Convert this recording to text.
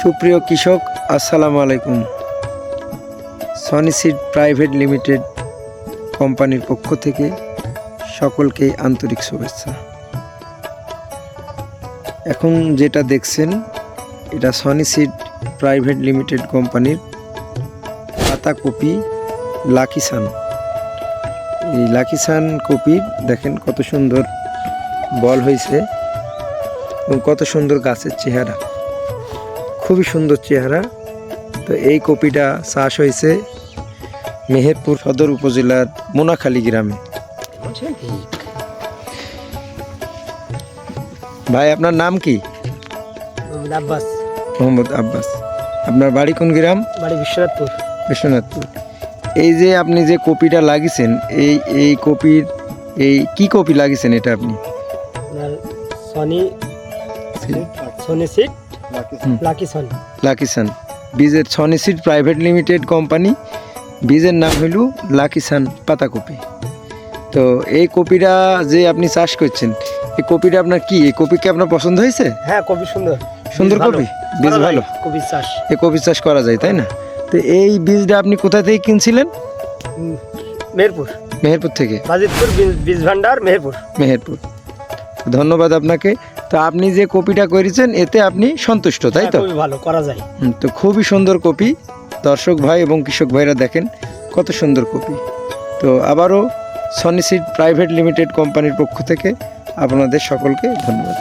সুপ্রিয় কৃষক, আসসালামু আলাইকুম। সনি সিড প্রাইভেট লিমিটেড কোম্পানির পক্ষ থেকে সকলকে আন্তরিক শুভেচ্ছা। এখন যেটা দেখছেন এটা সনি সিড প্রাইভেট লিমিটেড কোম্পানির পাতাকপি লাকি সান। এই লাকি সান কপির দেখেন কত সুন্দর বল হয়েছে এবং কত সুন্দর গাছের চেহারা, খুবই সুন্দর চেহারা। তো এই কপিটা চাষ হয়েছে মেহেরপুর সদর উপজেলার মোনাখালী গ্রামে। ভাই আপনার নাম কি? আব্বাস। মোহাম্মদ আব্বাস। আপনার বাড়ি কোন গ্রাম? বাড়ি বিশ্বনাথপুর। বিশ্বনাথপুর। এই যে আপনি যে কপিটা লাগিয়েছেন, এই কপির কি কপি লাগিয়েছেন এটা আপনি? সনি সিড লাকি সান। লাকি সান বীজের Sony seed private limited company, বীজের নাম হইল লাকি সান পাতাকপি। তো এই কপিটা যে আপনি চাষ করছেন, এই কপিটা আপনার কি, এই কপি কি আপনার পছন্দ হয়েছে? হ্যাঁ, কপি সুন্দর। সুন্দর কপি, বীজ ভালো, কপি চাষ। এই কপি চাষ করা যায় তাই না? তো এই বীজটা আপনি কোথা থেকে কিনছিলেন? মেহেরপুর। মেহেরপুর থেকে। বাজিতপুর বীজ ভান্ডার, মেহেরপুর। মেহেরপুর। ধন্যবাদ আপনাকে। তো আপনি যে কপিটা করেছেন এতে আপনি সন্তুষ্ট তাই তো? খুবই ভালো করা যায়। তো খুবই সুন্দর কপি। দর্শক ভাই এবং কৃষক ভাইরা দেখেন কত সুন্দর কপি। তো আবারও সনি সিড প্রাইভেট লিমিটেড কোম্পানির পক্ষ থেকে আপনাদের সকলকে ধন্যবাদ।